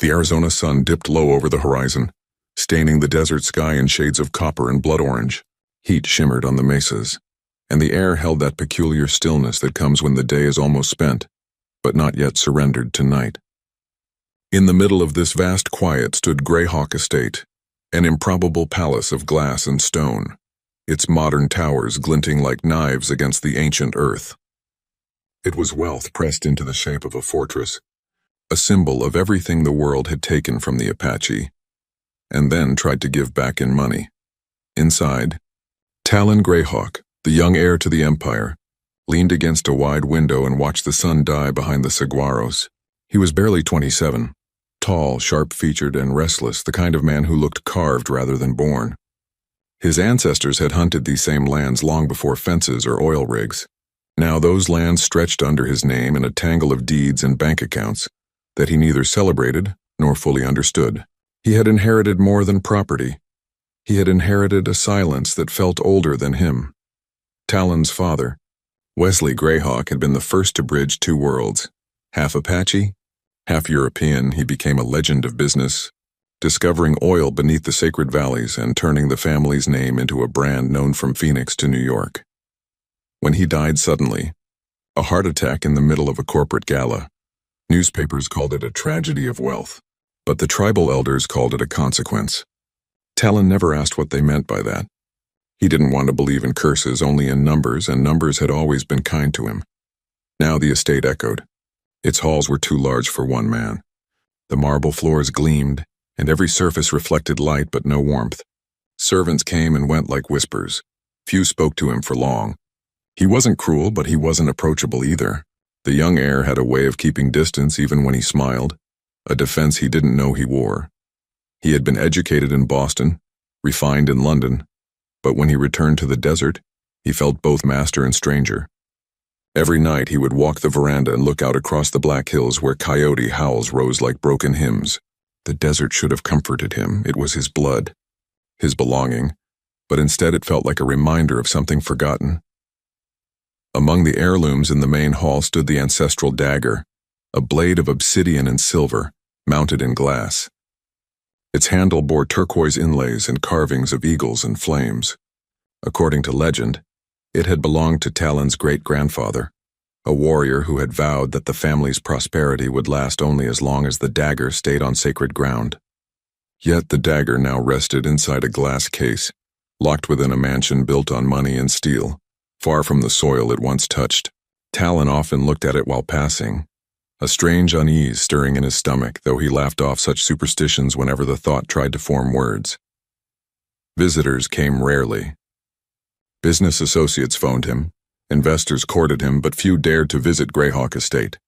The Arizona sun dipped low over the horizon, staining the desert sky in shades of copper and blood orange. Heat shimmered on the mesas, and the air held that peculiar stillness that comes when the day is almost spent, but not yet surrendered to night. In the middle of this vast quiet stood Greyhawk Estate, an improbable palace of glass and stone, its modern towers glinting like knives against the ancient earth. It was wealth pressed into the shape of a fortress, a symbol of everything the world had taken from the Apache, and then tried to give back in money. Inside, Talon Greyhawk, the young heir to the empire, leaned against a wide window and watched the sun die behind the saguaros. He was barely 27, tall, sharp-featured, and restless, the kind of man who looked carved rather than born. His ancestors had hunted these same lands long before fences or oil rigs. Now those lands stretched under his name in a tangle of deeds and bank accounts that he neither celebrated nor fully understood. He had inherited more than property. He had inherited a silence that felt older than him. Talon's father, Wesley Greyhawk, had been the first to bridge two worlds. Half Apache, half European, he became a legend of business, discovering oil beneath the sacred valleys and turning the family's name into a brand known from Phoenix to New York. When he died suddenly, a heart attack in the middle of a corporate gala, newspapers called it a tragedy of wealth, but the tribal elders called it a consequence. Talon never asked what they meant by that. He didn't want to believe in curses, only in numbers, and numbers had always been kind to him. Now the estate echoed. Its halls were too large for one man. The marble floors gleamed, and every surface reflected light but no warmth. Servants came and went like whispers. Few spoke to him for long. He wasn't cruel, but he wasn't approachable either. The young heir had a way of keeping distance even when he smiled, a defense he didn't know he wore. He had been educated in Boston, refined in London, but when he returned to the desert, he felt both master and stranger. Every night he would walk the veranda and look out across the Black Hills where coyote howls rose like broken hymns. The desert should have comforted him. It was his blood, his belonging, but instead it felt like a reminder of something forgotten. Among the heirlooms in the main hall stood the ancestral dagger, a blade of obsidian and silver, mounted in glass. Its handle bore turquoise inlays and carvings of eagles and flames. According to legend, it had belonged to Talon's great-grandfather, a warrior who had vowed that the family's prosperity would last only as long as the dagger stayed on sacred ground. Yet the dagger now rested inside a glass case, locked within a mansion built on money and steel, far from the soil it once touched. Talon often looked at it while passing, a strange unease stirring in his stomach, though he laughed off such superstitions whenever the thought tried to form words. Visitors came rarely. Business associates phoned him, investors courted him, but few dared to visit Greyhawk Estate.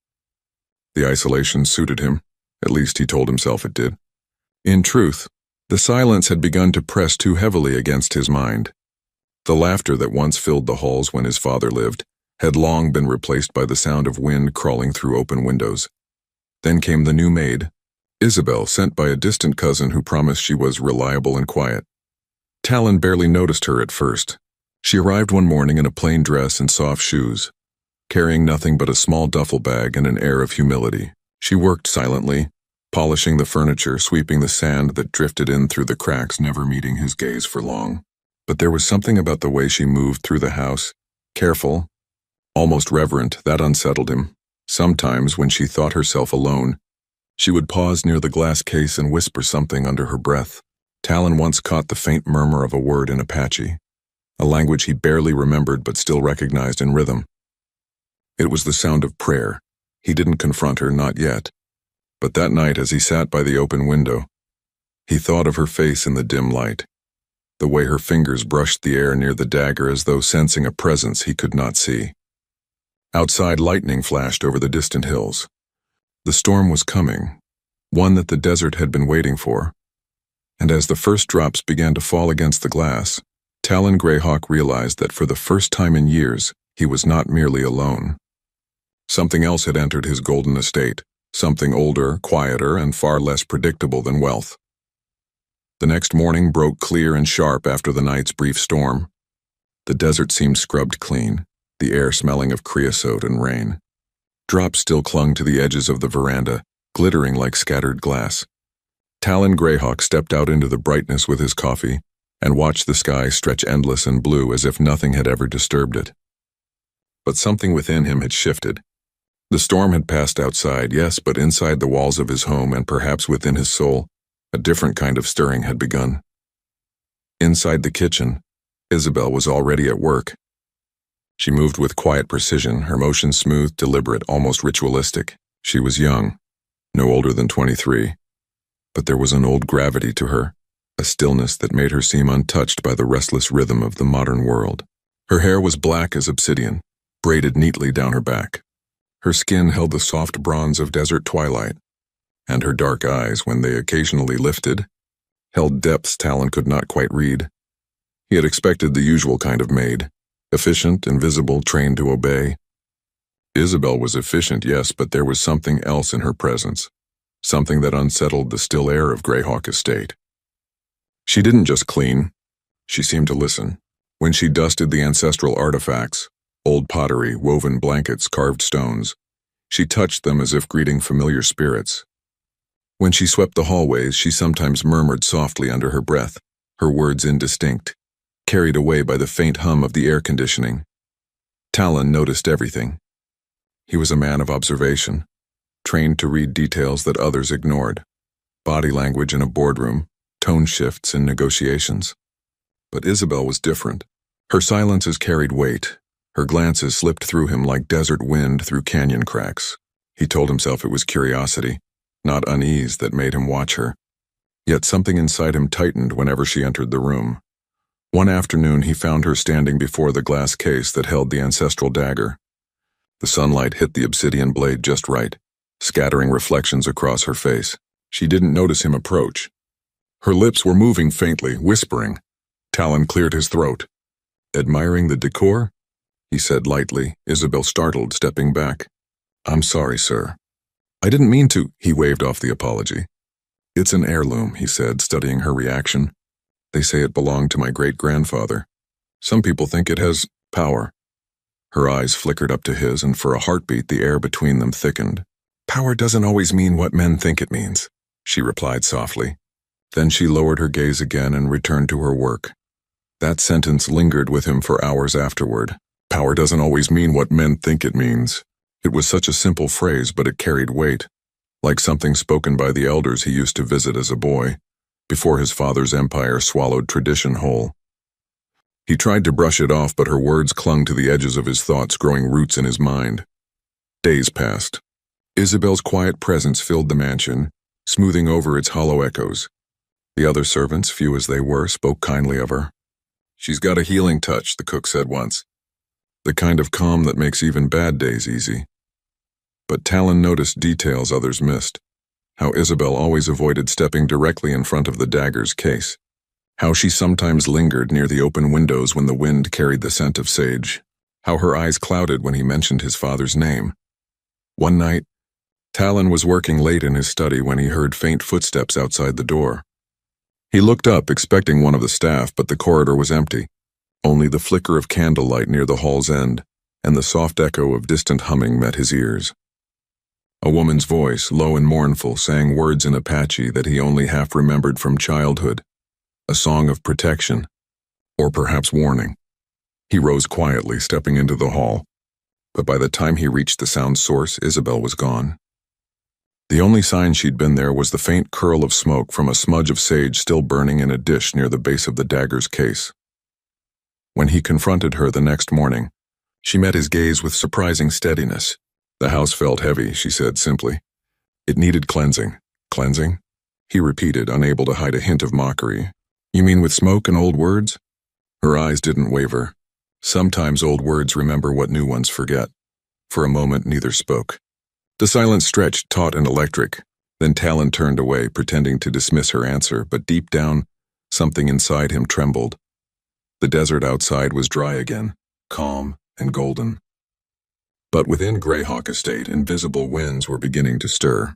The isolation suited him, at least he told himself it did. In truth, the silence had begun to press too heavily against his mind. The laughter that once filled the halls when his father lived had long been replaced by the sound of wind crawling through open windows. Then came the new maid, Isabel, sent by a distant cousin who promised she was reliable and quiet. Talon barely noticed her at first. She arrived one morning in a plain dress and soft shoes, carrying nothing but a small duffel bag and an air of humility. She worked silently, polishing the furniture, sweeping the sand that drifted in through the cracks, never meeting his gaze for long. But there was something about the way she moved through the house, careful, almost reverent, that unsettled him. Sometimes, when she thought herself alone, she would pause near the glass case and whisper something under her breath. Talon once caught the faint murmur of a word in Apache, a language he barely remembered but still recognized in rhythm. It was the sound of prayer. He didn't confront her, not yet. But that night, as he sat by the open window, he thought of her face in the dim light, the way her fingers brushed the air near the dagger as though sensing a presence he could not see. Outside, lightning flashed over the distant hills. The storm was coming, one that the desert had been waiting for. And as the first drops began to fall against the glass, Talon Greyhawk realized that for the first time in years, he was not merely alone. Something else had entered his golden estate, something older, quieter, and far less predictable than wealth. The next morning broke clear and sharp after the night's brief storm. The desert seemed scrubbed clean, the air smelling of creosote and rain. Drops still clung to the edges of the veranda, glittering like scattered glass. Talon Greyhawk stepped out into the brightness with his coffee and watched the sky stretch endless and blue as if nothing had ever disturbed it. But something within him had shifted. The storm had passed outside, yes, but inside the walls of his home and perhaps within his soul, a different kind of stirring had begun. Inside the kitchen, Isabel was already at work. She moved with quiet precision, her motions smooth, deliberate, almost ritualistic. She was young, no older than 23, but there was an old gravity to her, a stillness that made her seem untouched by the restless rhythm of the modern world. Her hair was black as obsidian, braided neatly down her back. Her skin held the soft bronze of desert twilight, and her dark eyes, when they occasionally lifted, held depths Talon could not quite read. He had expected the usual kind of maid, efficient, invisible, trained to obey. Isabel was efficient, yes, but there was something else in her presence, something that unsettled the still air of Greyhawk Estate. She didn't just clean, she seemed to listen. When she dusted the ancestral artifacts, old pottery, woven blankets, carved stones, she touched them as if greeting familiar spirits. When she swept the hallways, she sometimes murmured softly under her breath, her words indistinct, carried away by the faint hum of the air conditioning. Talon noticed everything. He was a man of observation, trained to read details that others ignored. Body language in a boardroom, tone shifts in negotiations. But Isabel was different. Her silences carried weight. Her glances slipped through him like desert wind through canyon cracks. He told himself it was curiosity, not unease, that made him watch her. Yet something inside him tightened whenever she entered the room. One afternoon he found her standing before the glass case that held the ancestral dagger. The sunlight hit the obsidian blade just right, scattering reflections across her face. She didn't notice him approach. Her lips were moving faintly, whispering. Talon cleared his throat. "Admiring the decor?" he said lightly, Isabel startled, stepping back. "I'm sorry, sir. I didn't mean to," he waved off the apology. "It's an heirloom," he said, studying her reaction. "They say it belonged to my great-grandfather. Some people think it has power." Her eyes flickered up to his, and for a heartbeat the air between them thickened. "Power doesn't always mean what men think it means," she replied softly. Then she lowered her gaze again and returned to her work. That sentence lingered with him for hours afterward. Power doesn't always mean what men think it means. It was such a simple phrase, but it carried weight, like something spoken by the elders he used to visit as a boy, before his father's empire swallowed tradition whole. He tried to brush it off, but her words clung to the edges of his thoughts, growing roots in his mind. Days passed. Isabel's quiet presence filled the mansion, smoothing over its hollow echoes. The other servants, few as they were, spoke kindly of her. "She's got a healing touch," the cook said once. "The kind of calm that makes even bad days easy." But Talon noticed details others missed. How Isabel always avoided stepping directly in front of the dagger's case. How she sometimes lingered near the open windows when the wind carried the scent of sage. How her eyes clouded when he mentioned his father's name. One night, Talon was working late in his study when he heard faint footsteps outside the door. He looked up, expecting one of the staff, but the corridor was empty. Only the flicker of candlelight near the hall's end and the soft echo of distant humming met his ears. A woman's voice, low and mournful, sang words in Apache that he only half remembered from childhood. A song of protection, or perhaps warning. He rose quietly, stepping into the hall. But by the time he reached the sound's source, Isabel was gone. The only sign she'd been there was the faint curl of smoke from a smudge of sage still burning in a dish near the base of the dagger's case. When he confronted her the next morning, she met his gaze with surprising steadiness. "The house felt heavy," she said simply. "It needed cleansing." "Cleansing?" he repeated, unable to hide a hint of mockery. "You mean with smoke and old words?" Her eyes didn't waver. Sometimes old words remember what new ones forget. For a moment, neither spoke. The silence stretched, taut and electric. Then Talon turned away, pretending to dismiss her answer, but deep down, something inside him trembled. The desert outside was dry again, calm and golden. But within Greyhawk Estate, invisible winds were beginning to stir.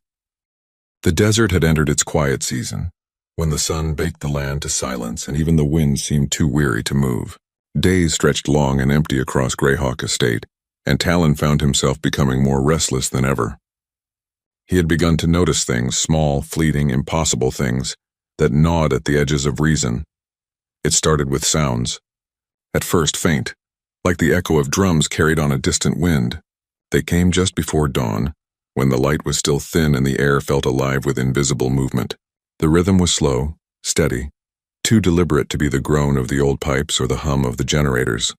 The desert had entered its quiet season, when the sun baked the land to silence and even the winds seemed too weary to move. Days stretched long and empty across Greyhawk Estate, and Talon found himself becoming more restless than ever. He had begun to notice things, small, fleeting, impossible things, that gnawed at the edges of reason. It started with sounds. At first faint, like the echo of drums carried on a distant wind. They came just before dawn, when the light was still thin and the air felt alive with invisible movement. The rhythm was slow, steady, too deliberate to be the groan of the old pipes or the hum of the generators.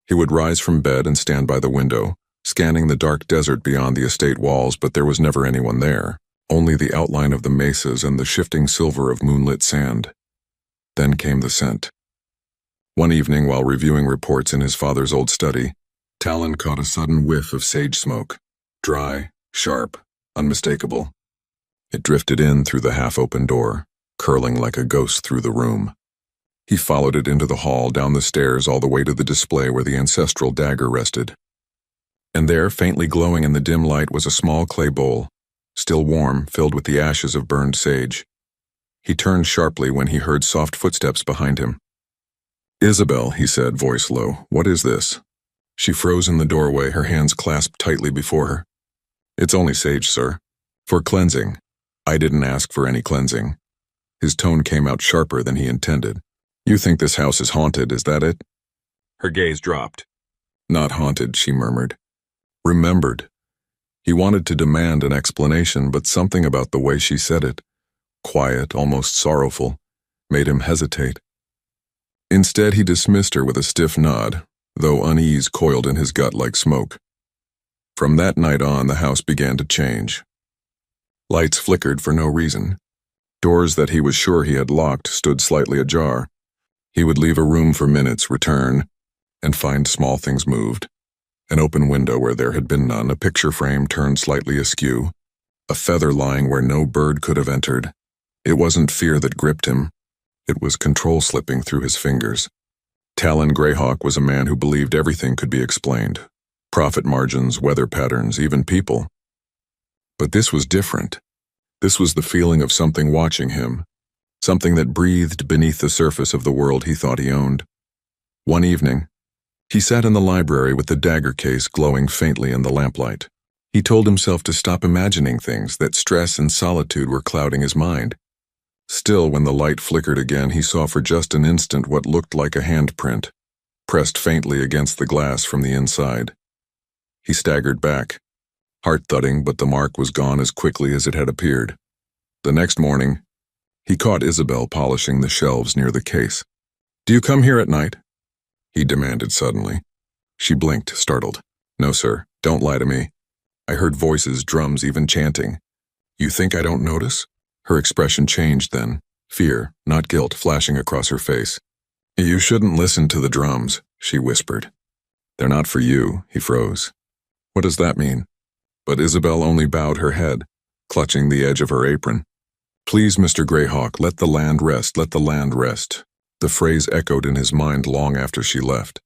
He would rise from bed and stand by the window, scanning the dark desert beyond the estate walls, but there was never anyone there, only the outline of the mesas and the shifting silver of moonlit sand. Then came the scent. One evening, while reviewing reports in his father's old study, Talon caught a sudden whiff of sage smoke, dry, sharp, unmistakable. It drifted in through the half-open door, curling like a ghost through the room. He followed it into the hall, down the stairs, all the way to the display where the ancestral dagger rested. And there, faintly glowing in the dim light, was a small clay bowl, still warm, filled with the ashes of burned sage. He turned sharply when he heard soft footsteps behind him. "Isabel," he said, voice low, "what is this?" She froze in the doorway, her hands clasped tightly before her. "It's only sage, sir. For cleansing. I didn't ask for any cleansing." His tone came out sharper than he intended. "You think this house is haunted, is that it?" Her gaze dropped. "Not haunted," she murmured. "Remembered." He wanted to demand an explanation, but something about the way she said it, quiet, almost sorrowful, made him hesitate. Instead, he dismissed her with a stiff nod, though unease coiled in his gut like smoke. From that night on, the house began to change. Lights flickered for no reason. Doors that he was sure he had locked stood slightly ajar. He would leave a room for minutes, return, and find small things moved. An open window where there had been none, a picture frame turned slightly askew, a feather lying where no bird could have entered. It wasn't fear that gripped him. It was control slipping through his fingers. Talon Greyhawk was a man who believed everything could be explained. Profit margins, weather patterns, even people. But this was different. This was the feeling of something watching him, something that breathed beneath the surface of the world he thought he owned. One evening, he sat in the library with the dagger case glowing faintly in the lamplight. He told himself to stop imagining things, that stress and solitude were clouding his mind. Still, when the light flickered again, he saw for just an instant what looked like a handprint, pressed faintly against the glass from the inside. He staggered back, heart thudding, but the mark was gone as quickly as it had appeared. The next morning, he caught Isabel polishing the shelves near the case. "Do you come here at night?" he demanded suddenly. She blinked, startled. "No, sir, don't lie to me. I heard voices, drums, even chanting. You think I don't notice?" Her expression changed then, fear, not guilt, flashing across her face. "You shouldn't listen to the drums," she whispered. "They're not for you," he froze. "What does that mean?" But Isabel only bowed her head, clutching the edge of her apron. "Please, Mr. Greyhawk, let the land rest, let the land rest." The phrase echoed in his mind long after she left.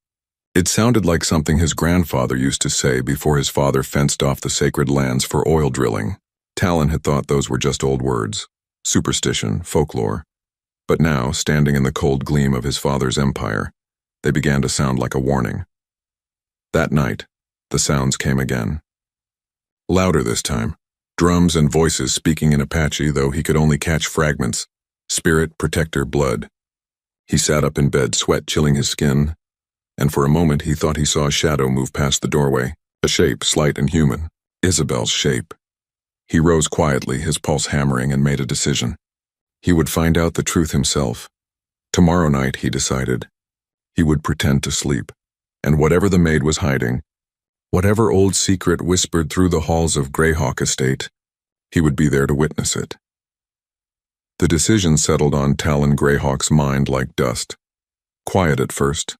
It sounded like something his grandfather used to say before his father fenced off the sacred lands for oil drilling. Talon had thought those were just old words, superstition, folklore. But now, standing in the cold gleam of his father's empire, they began to sound like a warning. That night, the sounds came again. Louder this time, drums and voices speaking in Apache, though he could only catch fragments. Spirit, protector, blood. He sat up in bed, sweat chilling his skin, and for a moment he thought he saw a shadow move past the doorway, a shape slight and human, Isabel's shape. He rose quietly, his pulse hammering, and made a decision. He would find out the truth himself. Tomorrow night, he decided, he would pretend to sleep, and whatever the maid was hiding, whatever old secret whispered through the halls of Greyhawk Estate, he would be there to witness it. The decision settled on Talon Greyhawk's mind like dust. Quiet at first,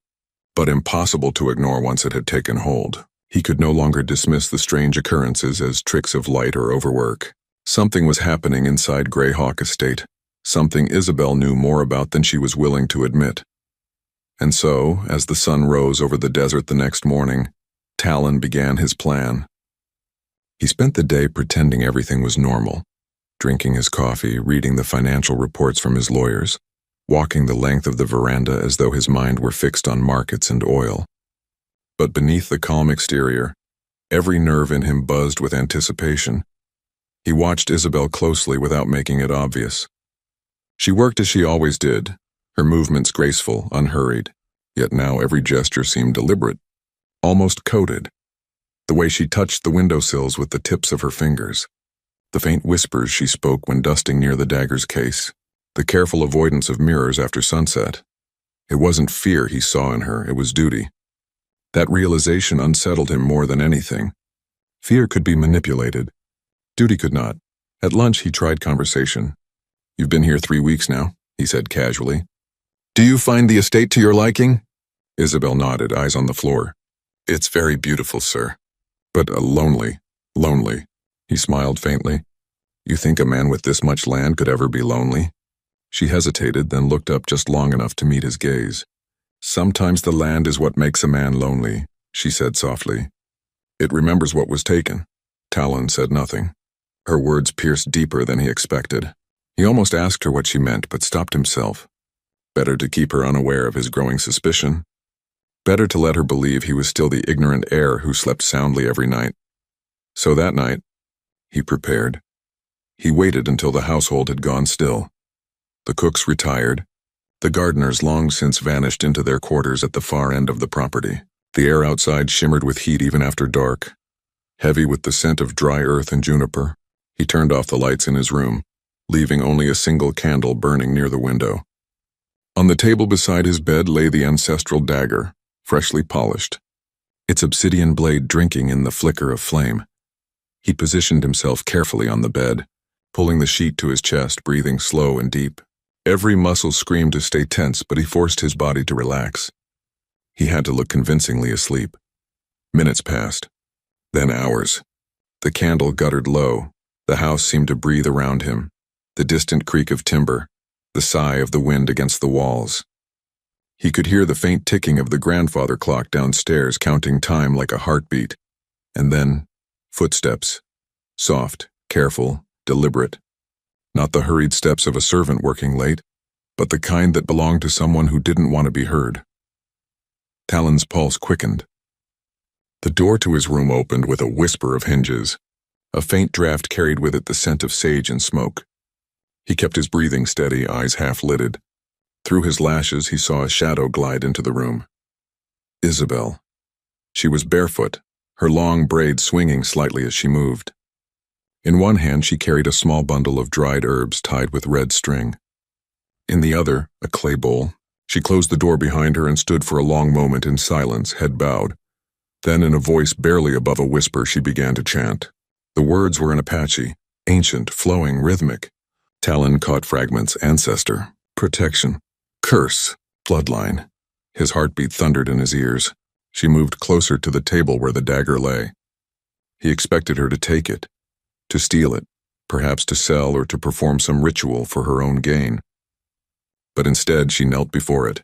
but impossible to ignore once it had taken hold. He could no longer dismiss the strange occurrences as tricks of light or overwork. Something was happening inside Greyhawk Estate, something Isabel knew more about than she was willing to admit. And so, as the sun rose over the desert the next morning, Talon began his plan. He spent the day pretending everything was normal, drinking his coffee, reading the financial reports from his lawyers, walking the length of the veranda as though his mind were fixed on markets and oil. But beneath the calm exterior, every nerve in him buzzed with anticipation. He watched Isabel closely without making it obvious. She worked as she always did, her movements graceful, unhurried, yet now every gesture seemed deliberate, almost coded. The way she touched the windowsills with the tips of her fingers, the faint whispers she spoke when dusting near the dagger's case, the careful avoidance of mirrors after sunset. It wasn't fear he saw in her, it was duty. That realization unsettled him more than anything. Fear could be manipulated. Duty could not. At lunch, he tried conversation. "You've been here 3 weeks now," he said casually. "Do you find the estate to your liking?" Isabel nodded, eyes on the floor. "It's very beautiful, sir. But lonely. He smiled faintly. "You think a man with this much land could ever be lonely?" She hesitated, then looked up just long enough to meet his gaze. "Sometimes the land is what makes a man lonely," she said softly. "It remembers what was taken." Talon said nothing. Her words pierced deeper than he expected. He almost asked her what she meant, but stopped himself. Better to keep her unaware of his growing suspicion. Better to let her believe he was still the ignorant heir who slept soundly every night. So that night, he prepared. He waited until the household had gone still. The cooks retired. The gardeners long since vanished into their quarters at the far end of the property. The air outside shimmered with heat even after dark, heavy with the scent of dry earth and juniper. He turned off the lights in his room, leaving only a single candle burning near the window. On the table beside his bed lay the ancestral dagger, freshly polished, its obsidian blade drinking in the flicker of flame. He positioned himself carefully on the bed, pulling the sheet to his chest, breathing slow and deep. Every muscle screamed to stay tense, but he forced his body to relax. He had to look convincingly asleep. Minutes passed, then hours. The candle guttered low. The house seemed to breathe around him, the distant creak of timber, the sigh of the wind against the walls. He could hear the faint ticking of the grandfather clock downstairs, counting time like a heartbeat. And then, footsteps. Soft, careful, deliberate. Not the hurried steps of a servant working late, but the kind that belonged to someone who didn't want to be heard. Talon's pulse quickened. The door to his room opened with a whisper of hinges. A faint draft carried with it the scent of sage and smoke. He kept his breathing steady, eyes half-lidded. Through his lashes, he saw a shadow glide into the room. Isabel. She was barefoot, her long braids swinging slightly as she moved. In one hand, she carried a small bundle of dried herbs tied with red string. In the other, a clay bowl. She closed the door behind her and stood for a long moment in silence, head bowed. Then, in a voice barely above a whisper, she began to chant. The words were in Apache, ancient, flowing, rhythmic. Talon caught fragments: ancestor, protection, curse, bloodline. His heartbeat thundered in his ears. She moved closer to the table where the dagger lay. He expected her to take it, to steal it, perhaps to sell or to perform some ritual for her own gain. But instead she knelt before it,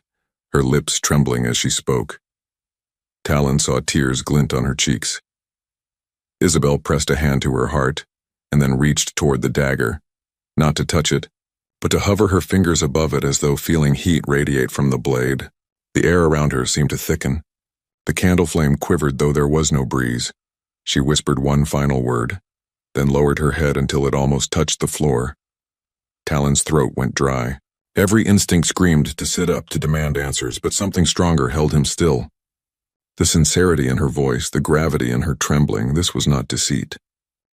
her lips trembling as she spoke. Talon saw tears glint on her cheeks. Isabel pressed a hand to her heart, and then reached toward the dagger, not to touch it, but to hover her fingers above it as though feeling heat radiate from the blade. The air around her seemed to thicken. The candle flame quivered though there was no breeze. She whispered one final word, then lowered her head until it almost touched the floor. Talon's throat went dry. Every instinct screamed to sit up, to demand answers, but something stronger held him still. The sincerity in her voice, the gravity in her trembling, this was not deceit.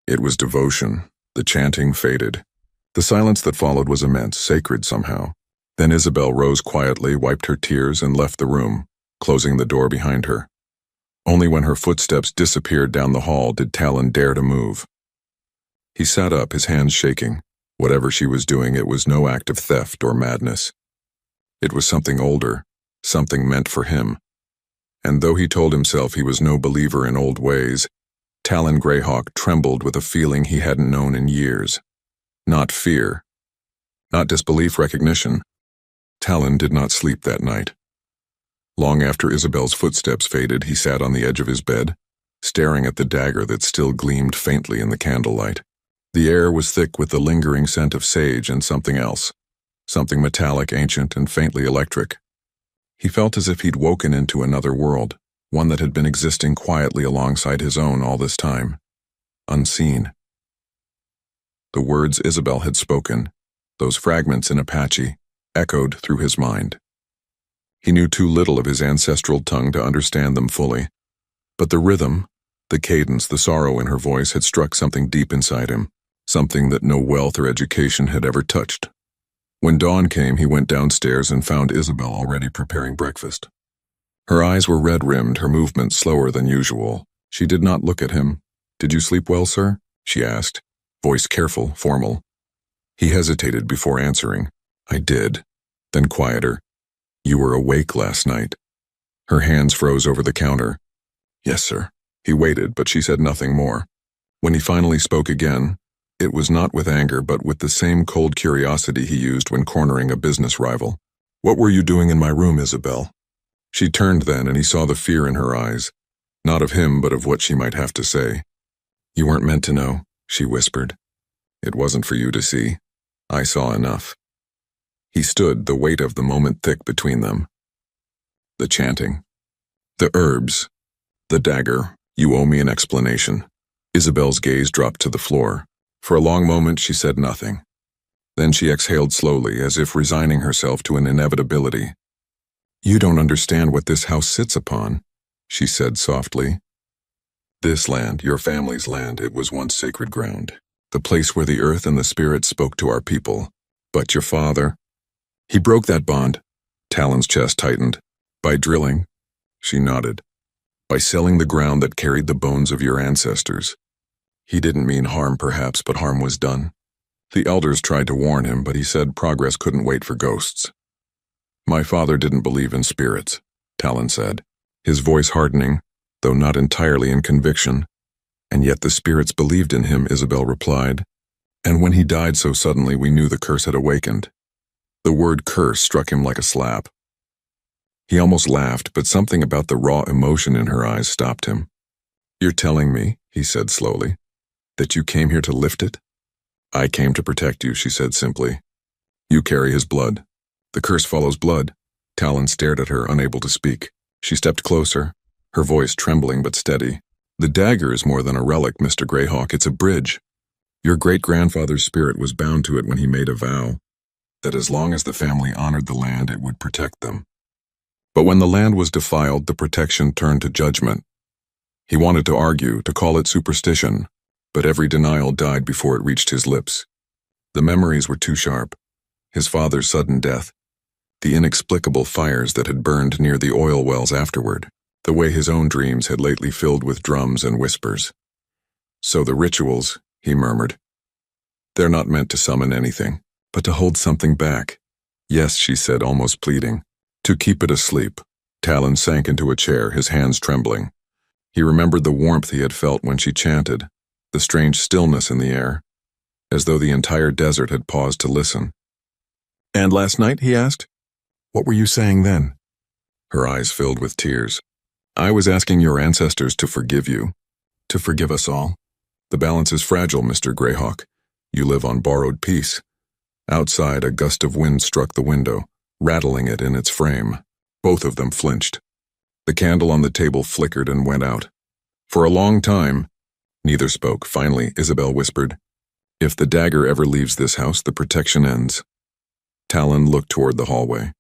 It was devotion. The chanting faded. The silence that followed was immense, sacred somehow. Then Isabel rose quietly, wiped her tears, and left the room, closing the door behind her. Only when her footsteps disappeared down the hall did Talon dare to move. He sat up, his hands shaking. Whatever she was doing, it was no act of theft or madness. It was something older, something meant for him. And though he told himself he was no believer in old ways, Talon Greyhawk trembled with a feeling he hadn't known in years. Not fear. Not disbelief, recognition. Talon did not sleep that night. Long after Isabel's footsteps faded, he sat on the edge of his bed, staring at the dagger that still gleamed faintly in the candlelight. The air was thick with the lingering scent of sage and something else, something metallic, ancient, and faintly electric. He felt as if he'd woken into another world, one that had been existing quietly alongside his own all this time, unseen. The words Isabel had spoken, those fragments in Apache, echoed through his mind. He knew too little of his ancestral tongue to understand them fully, but the rhythm, the cadence, the sorrow in her voice had struck something deep inside him, something that no wealth or education had ever touched. When dawn came, he went downstairs and found Isabel already preparing breakfast. Her eyes were red-rimmed, her movements slower than usual. She did not look at him. "Did you sleep well, sir?" she asked, voice careful, formal. He hesitated before answering. "I did." Then quieter. "You were awake last night." Her hands froze over the counter. "Yes, sir." He waited, but she said nothing more. When he finally spoke again, it was not with anger but with the same cold curiosity he used when cornering a business rival. "What were you doing in my room, Isabel?" She turned then, and he saw the fear in her eyes, not of him but of what she might have to say. "You weren't meant to know," she whispered. "It wasn't for you to see. I saw enough." He stood, the weight of the moment thick between them. The chanting. The herbs. The dagger. "You owe me an explanation." Isabel's gaze dropped to the floor. For a long moment she said nothing. Then she exhaled slowly, as if resigning herself to an inevitability. "You don't understand what this house sits upon," she said softly. "This land, your family's land, it was once sacred ground. The place where the earth and the spirit spoke to our people. But your father, he broke that bond." Talon's chest tightened. "By drilling?" She nodded. "By selling the ground that carried the bones of your ancestors. He didn't mean harm, perhaps, but harm was done. The elders tried to warn him, but he said progress couldn't wait for ghosts." "My father didn't believe in spirits," Talon said, his voice hardening, though not entirely in conviction. "And yet the spirits believed in him," Isabel replied. "And when he died so suddenly, we knew the curse had awakened." The word curse struck him like a slap. He almost laughed, but something about the raw emotion in her eyes stopped him. "You're telling me," he said slowly, "that you came here to lift it?" "I came to protect you," she said simply. "You carry his blood. The curse follows blood." Talon stared at her, unable to speak. She stepped closer, her voice trembling but steady. "The dagger is more than a relic, Mr. Greyhawk. It's a bridge. Your great-grandfather's spirit was bound to it when he made a vow that as long as the family honored the land, it would protect them. But when the land was defiled, the protection turned to judgment. He wanted to argue, to call it superstition, but every denial died before it reached his lips. The memories were too sharp. His father's sudden death, the inexplicable fires that had burned near the oil wells afterward, the way his own dreams had lately filled with drums and whispers. "So the rituals," he murmured. "They're not meant to summon anything, but to hold something back." "Yes," she said, almost pleading. "To keep it asleep." Talon sank into a chair, his hands trembling. He remembered the warmth he had felt when she chanted, the strange stillness in the air, as though the entire desert had paused to listen. "And last night?" he asked. "What were you saying then?" Her eyes filled with tears. "I was asking your ancestors to forgive you, to forgive us all. The balance is fragile, Mr. Greyhawk. You live on borrowed peace." Outside, a gust of wind struck the window, rattling it in its frame. Both of them flinched. The candle on the table flickered and went out. For a long time, neither spoke. Finally, Isabel whispered, "If the dagger ever leaves this house, the protection ends." Talon looked toward the hallway,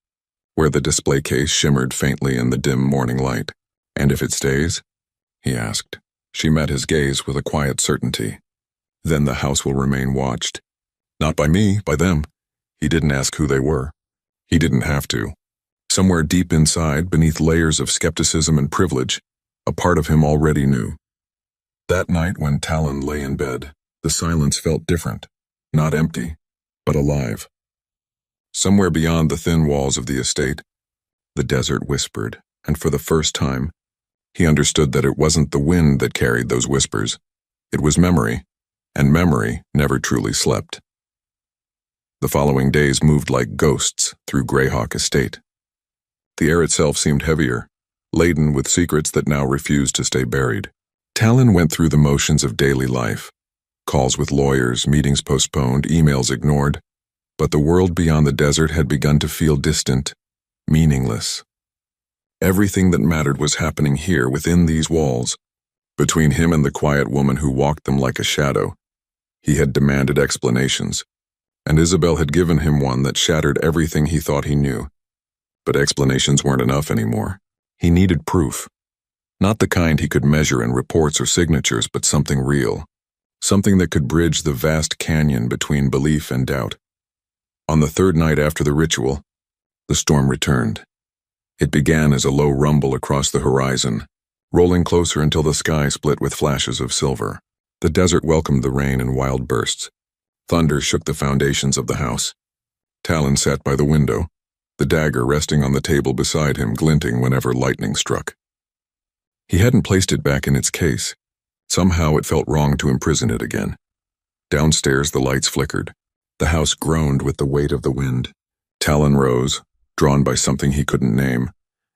where the display case shimmered faintly in the dim morning light. "And if it stays?" he asked. She met his gaze with a quiet certainty. "Then the house will remain watched. Not by me, by them." He didn't ask who they were. He didn't have to. Somewhere deep inside, beneath layers of skepticism and privilege, a part of him already knew. That night when Talon lay in bed, the silence felt different. Not empty, but alive. Somewhere beyond the thin walls of the estate, the desert whispered, and for the first time, he understood that it wasn't the wind that carried those whispers. It was memory, and memory never truly slept. The following days moved like ghosts through Greyhawk Estate. The air itself seemed heavier, laden with secrets that now refused to stay buried. Talon went through the motions of daily life. Calls with lawyers, meetings postponed, emails ignored. But the world beyond the desert had begun to feel distant, meaningless. Everything that mattered was happening here within these walls, between him and the quiet woman who walked them like a shadow. He had demanded explanations, and Isabel had given him one that shattered everything he thought he knew. But explanations weren't enough anymore. He needed proof. Not the kind he could measure in reports or signatures, but something real. Something that could bridge the vast canyon between belief and doubt. On the third night after the ritual, the storm returned. It began as a low rumble across the horizon, rolling closer until the sky split with flashes of silver. The desert welcomed the rain in wild bursts. Thunder shook the foundations of the house. Talon sat by the window, the dagger resting on the table beside him, glinting whenever lightning struck. He hadn't placed it back in its case. Somehow it felt wrong to imprison it again. Downstairs the lights flickered. The house groaned with the weight of the wind. Talon rose, drawn by something he couldn't name,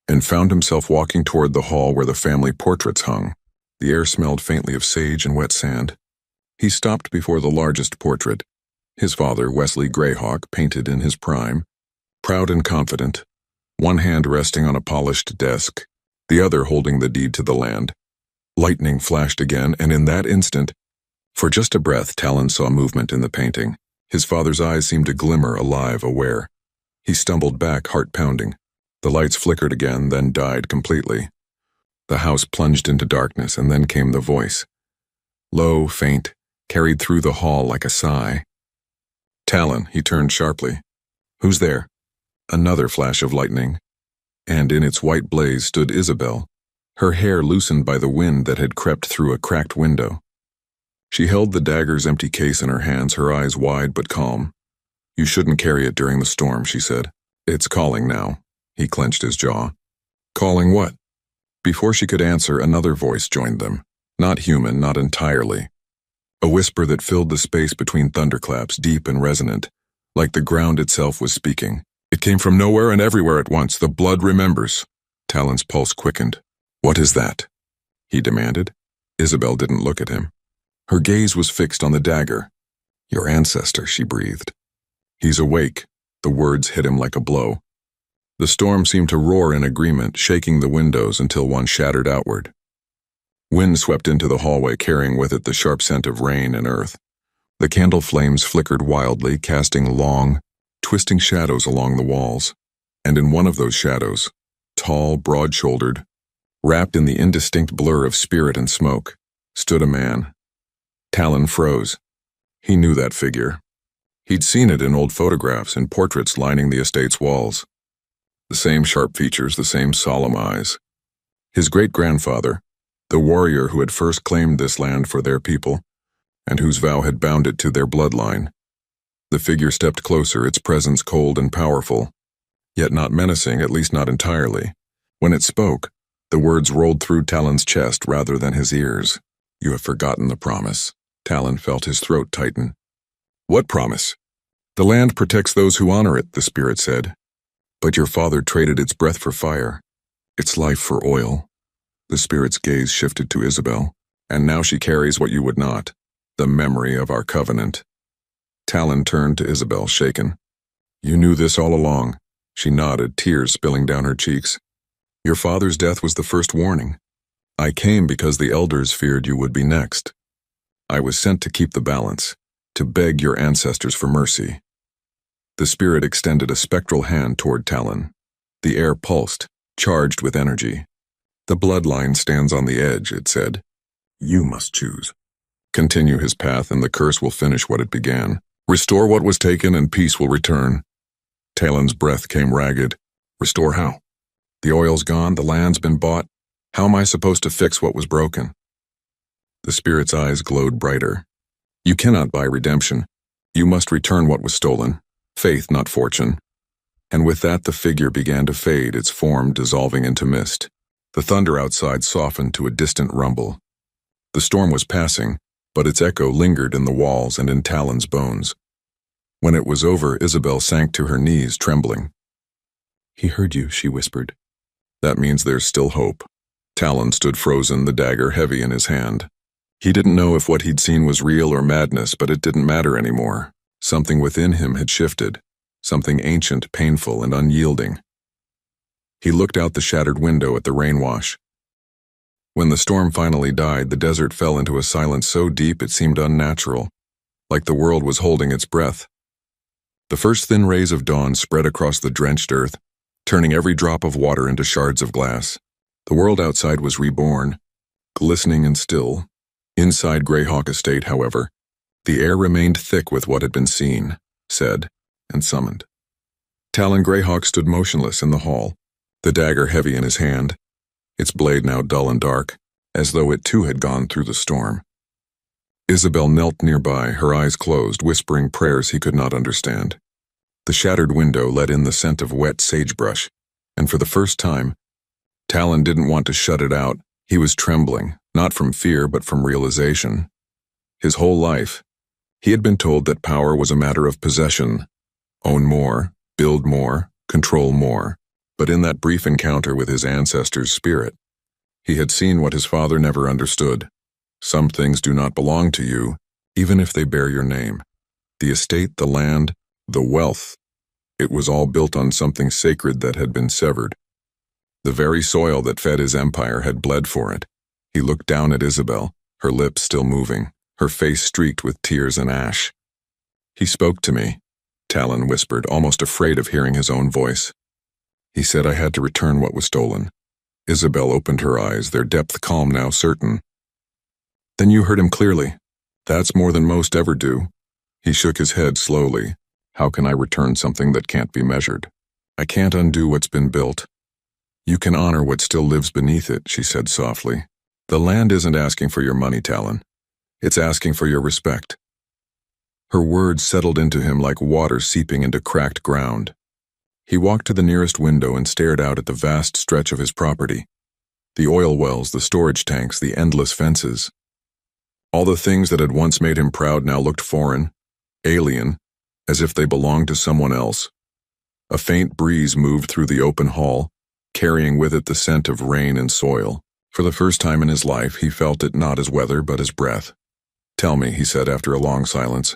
and found himself walking toward the hall where the family portraits hung. The air smelled faintly of sage and wet sand. He stopped before the largest portrait, his father, Wesley Greyhawk, painted in his prime, proud and confident, one hand resting on a polished desk, the other holding the deed to the land. Lightning flashed again, and in that instant, for just a breath, Talon saw movement in the painting. His father's eyes seemed to glimmer, alive, aware. He stumbled back, heart pounding. The lights flickered again, then died completely. The house plunged into darkness, and then came the voice. Low, faint, carried through the hall like a sigh. Talon, he turned sharply. Who's there? Another flash of lightning, and in its white blaze stood Isabel, her hair loosened by the wind that had crept through a cracked window. She held the dagger's empty case in her hands, her eyes wide but calm. You shouldn't carry it during the storm, she said. It's calling now. He clenched his jaw. Calling what? Before she could answer, another voice joined them. Not human, not entirely. A whisper that filled the space between thunderclaps, deep and resonant, like the ground itself was speaking. It came from nowhere and everywhere at once. The blood remembers. Talon's pulse quickened. What is that? He demanded. Isabel didn't look at him. Her gaze was fixed on the dagger. Your ancestor, she breathed. He's awake. The words hit him like a blow. The storm seemed to roar in agreement, shaking the windows until one shattered outward. Wind swept into the hallway, carrying with it the sharp scent of rain and earth. The candle flames flickered wildly, casting long, twisting shadows along the walls. And in one of those shadows, tall, broad-shouldered, wrapped in the indistinct blur of spirit and smoke, stood a man. Talon froze. He knew that figure. He'd seen it in old photographs and portraits lining the estate's walls. The same sharp features, the same solemn eyes. His great-grandfather, the warrior who had first claimed this land for their people, and whose vow had bound it to their bloodline. The figure stepped closer, its presence cold and powerful, yet not menacing, at least not entirely. When it spoke, the words rolled through Talon's chest rather than his ears. You have forgotten the promise. Talon felt his throat tighten. What promise? The land protects those who honor it, the spirit said. But your father traded its breath for fire, its life for oil. The spirit's gaze shifted to Isabel, and now she carries what you would not, the memory of our covenant. Talon turned to Isabel, shaken. You knew this all along. She nodded, tears spilling down her cheeks. Your father's death was the first warning. I came because the elders feared you would be next. I was sent to keep the balance, to beg your ancestors for mercy. The spirit extended a spectral hand toward Talon. The air pulsed, charged with energy. The bloodline stands on the edge, it said. You must choose. Continue his path and the curse will finish what it began. Restore what was taken and peace will return. Talon's breath came ragged. Restore how? The oil's gone, the land's been bought. How am I supposed to fix what was broken? The spirit's eyes glowed brighter. You cannot buy redemption. You must return what was stolen. Faith, not fortune. And with that the figure began to fade, its form dissolving into mist. The thunder outside softened to a distant rumble. The storm was passing, but its echo lingered in the walls and in Talon's bones. When it was over, Isabel sank to her knees, trembling. He heard you, she whispered. That means there's still hope. Talon stood frozen, the dagger heavy in his hand. He didn't know if what he'd seen was real or madness, but it didn't matter anymore. Something within him had shifted, something ancient, painful, and unyielding. He looked out the shattered window at the rainwash. When the storm finally died, the desert fell into a silence so deep it seemed unnatural. like the world was holding its breath. The first thin rays of dawn spread across the drenched earth, turning every drop of water into shards of glass. The world outside was reborn, glistening and still. Inside Greyhawk Estate, however, the air remained thick with what had been seen, said, and summoned. Talon Greyhawk stood motionless in the hall, the dagger heavy in his hand, its blade now dull and dark, as though it too had gone through the storm. Isabel knelt nearby, her eyes closed, whispering prayers he could not understand. The shattered window let in the scent of wet sagebrush, and for the first time, Talon didn't want to shut it out. He was trembling, not from fear but from realization. His whole life, he had been told that power was a matter of possession. Own more, build more, control more. But in that brief encounter with his ancestor's spirit, he had seen what his father never understood. Some things do not belong to you, even if they bear your name. The estate, the land, the wealth. It was all built on something sacred that had been severed. The very soil that fed his empire had bled for it. He looked down at Isabel, her lips still moving, her face streaked with tears and ash. He spoke to me, Talon whispered, almost afraid of hearing his own voice. He said I had to return what was stolen. Isabel opened her eyes, their depth calm now certain. Then you heard him clearly. That's more than most ever do. He shook his head slowly. How can I return something that can't be measured? I can't undo what's been built. You can honor what still lives beneath it, she said softly. The land isn't asking for your money, Talon. It's asking for your respect. Her words settled into him like water seeping into cracked ground. He walked to the nearest window and stared out at the vast stretch of his property. The oil wells, the storage tanks, the endless fences. All the things that had once made him proud now looked foreign, alien, as if they belonged to someone else. A faint breeze moved through the open hall, carrying with it the scent of rain and soil. For the first time in his life, he felt it not as weather but as breath. Tell me, he said after a long silence.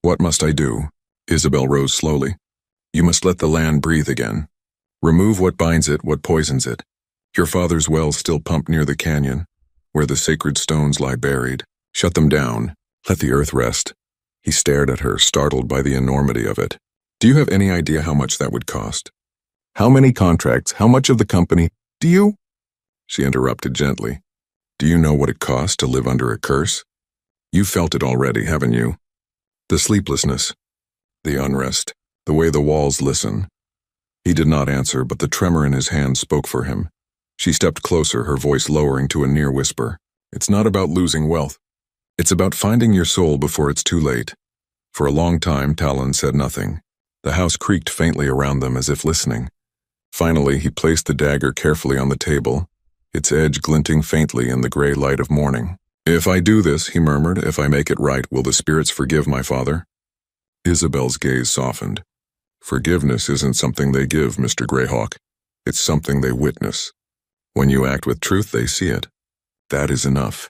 What must I do? Isabel rose slowly. You must let the land breathe again. Remove what binds it, what poisons it. Your father's wells still pump near the canyon, where the sacred stones lie buried. Shut them down. Let the earth rest. He stared at her, startled by the enormity of it. Do you have any idea how much that would cost? How many contracts? How much of the company? Do you? She interrupted gently. Do you know what it costs to live under a curse? You've felt it already, haven't you? The sleeplessness, the unrest, the way the walls listen. He did not answer, but the tremor in his hand spoke for him. She stepped closer, her voice lowering to a near whisper. It's not about losing wealth. It's about finding your soul before it's too late. For a long time, Talon said nothing. The house creaked faintly around them as if listening. Finally, he placed the dagger carefully on the table, its edge glinting faintly in the gray light of morning. If I do this, he murmured, if I make it right, will the spirits forgive my father? Isabel's gaze softened. Forgiveness isn't something they give, Mr. Greyhawk. It's something they witness. When you act with truth, they see it. That is enough.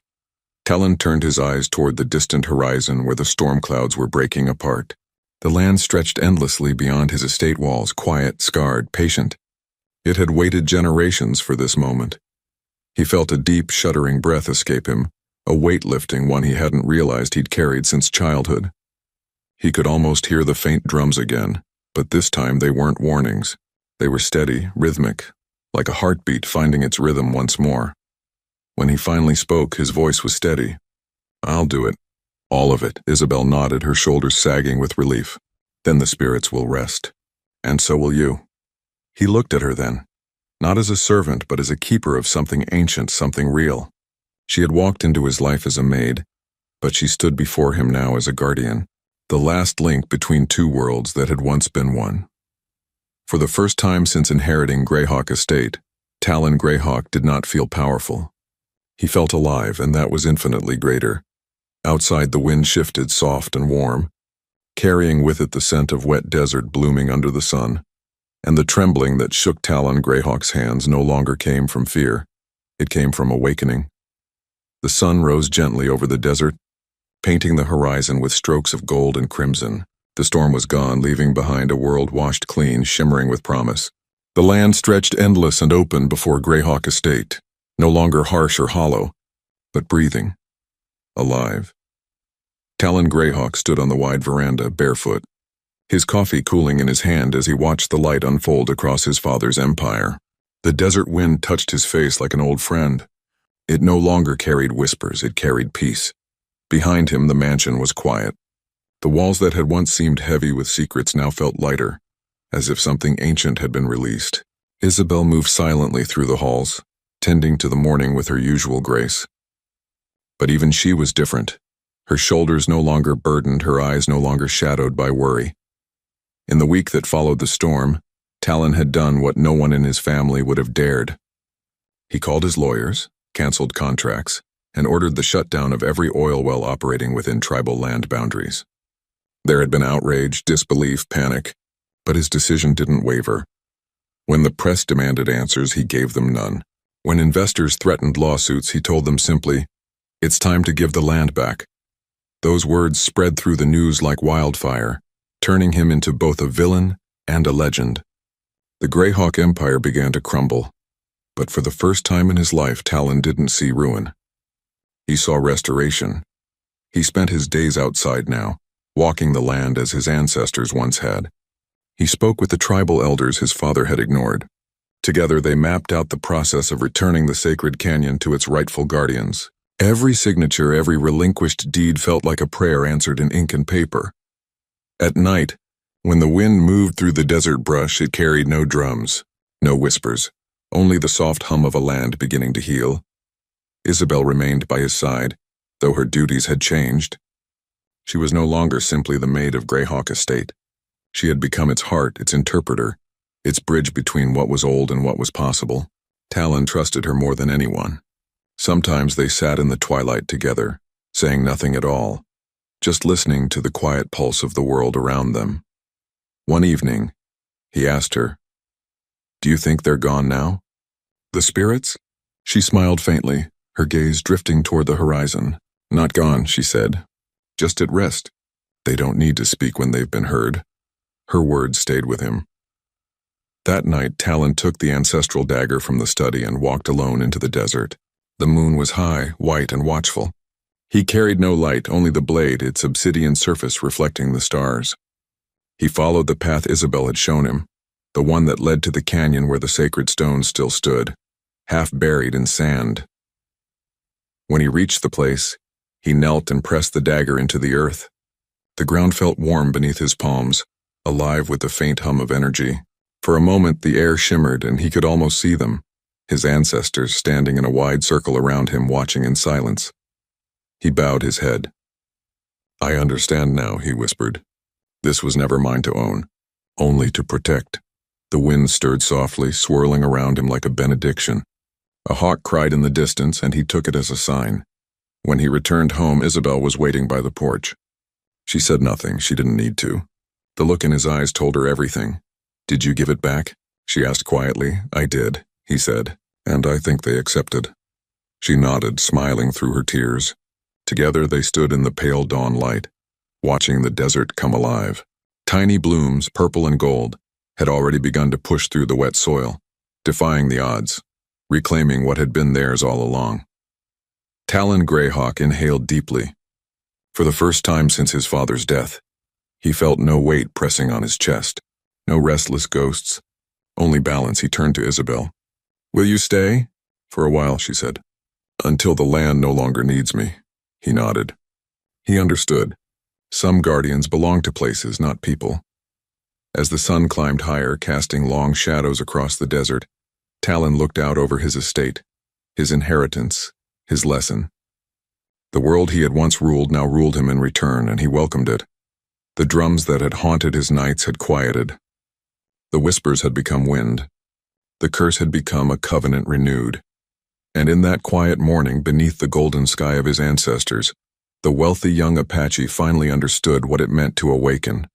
Talon turned his eyes toward the distant horizon where the storm clouds were breaking apart. The land stretched endlessly beyond his estate walls, quiet, scarred, patient. It had waited generations for this moment. He felt a deep, shuddering breath escape him, a weight lifting one he hadn't realized he'd carried since childhood. He could almost hear the faint drums again, but this time they weren't warnings. They were steady, rhythmic, like a heartbeat finding its rhythm once more. When he finally spoke, his voice was steady. I'll do it. All of it. Isabel nodded, her shoulders sagging with relief. Then the spirits will rest. And so will you. He looked at her then, not as a servant, but as a keeper of something ancient, something real. She had walked into his life as a maid, but she stood before him now as a guardian, the last link between two worlds that had once been one. For the first time since inheriting Greyhawk Estate, Talon Greyhawk did not feel powerful. He felt alive, and that was infinitely greater. Outside, the wind shifted, soft and warm, carrying with it the scent of wet desert blooming under the sun, and the trembling that shook Talon Greyhawk's hands no longer came from fear. It came from awakening. The sun rose gently over the desert, painting the horizon with strokes of gold and crimson. The storm was gone, leaving behind a world washed clean, shimmering with promise. The land stretched endless and open before Greyhawk Estate, no longer harsh or hollow, but breathing, alive. Talon Greyhawk stood on the wide veranda, barefoot, his coffee cooling in his hand as he watched the light unfold across his father's empire. The desert wind touched his face like an old friend. It no longer carried whispers, it carried peace. Behind him, the mansion was quiet. The walls that had once seemed heavy with secrets now felt lighter, as if something ancient had been released. Isabel moved silently through the halls, tending to the morning with her usual grace. But even she was different. Her shoulders no longer burdened, her eyes no longer shadowed by worry. In the week that followed the storm, Talon had done what no one in his family would have dared. He called his lawyers, canceled contracts, and ordered the shutdown of every oil well operating within tribal land boundaries. There had been outrage, disbelief, panic, but his decision didn't waver. When the press demanded answers, he gave them none. When investors threatened lawsuits, he told them simply, "It's time to give the land back." Those words spread through the news like wildfire, turning him into both a villain and a legend. The Greyhawk Empire began to crumble, but for the first time in his life, Talon didn't see ruin. He saw restoration. He spent his days outside now, walking the land as his ancestors once had. He spoke with the tribal elders his father had ignored. Together they mapped out the process of returning the sacred canyon to its rightful guardians. Every signature, every relinquished deed felt like a prayer answered in ink and paper. At night, when the wind moved through the desert brush, it carried no drums, no whispers, only the soft hum of a land beginning to heal. Isabel remained by his side, though her duties had changed. She was no longer simply the maid of Greyhawk Estate. She had become its heart, its interpreter, its bridge between what was old and what was possible. Talon trusted her more than anyone. Sometimes they sat in the twilight together, saying nothing at all, just listening to the quiet pulse of the world around them. One evening, he asked her, "Do you think they're gone now?" "The spirits?" She smiled faintly, her gaze drifting toward the horizon. "Not gone," she said. "Just at rest. They don't need to speak when they've been heard." Her words stayed with him. That night, Talon took the ancestral dagger from the study and walked alone into the desert. The moon was high, white, and watchful. He carried no light, only the blade, its obsidian surface reflecting the stars. He followed the path Isabel had shown him, the one that led to the canyon where the sacred stones still stood, half buried in sand. When he reached the place, he knelt and pressed the dagger into the earth. The ground felt warm beneath his palms, alive with the faint hum of energy. For a moment, the air shimmered and he could almost see them, his ancestors standing in a wide circle around him, watching in silence. He bowed his head. "I understand now," he whispered. "This was never mine to own, only to protect." The wind stirred softly, swirling around him like a benediction. A hawk cried in the distance, and he took it as a sign. When he returned home, Isabel was waiting by the porch. She said nothing. She didn't need to. The look in his eyes told her everything. "Did you give it back?" she asked quietly. "I did," he said, "and I think they accepted." She nodded, smiling through her tears. Together they stood in the pale dawn light, watching the desert come alive. Tiny blooms, purple and gold, had already begun to push through the wet soil, defying the odds, reclaiming what had been theirs all along. Talon Greyhawk inhaled deeply. For the first time since his father's death, he felt no weight pressing on his chest, no restless ghosts, only balance. He turned to Isabel. "Will you stay?" "For a while," she said. "Until the land no longer needs me." He nodded. He understood. Some guardians belong to places, not people. As the sun climbed higher, casting long shadows across the desert, Talon looked out over his estate, his inheritance, his lesson. The world he had once ruled now ruled him in return, and he welcomed it. The drums that had haunted his nights had quieted. The whispers had become wind. The curse had become a covenant renewed. And in that quiet morning, beneath the golden sky of his ancestors, the wealthy young Apache finally understood what it meant to awaken,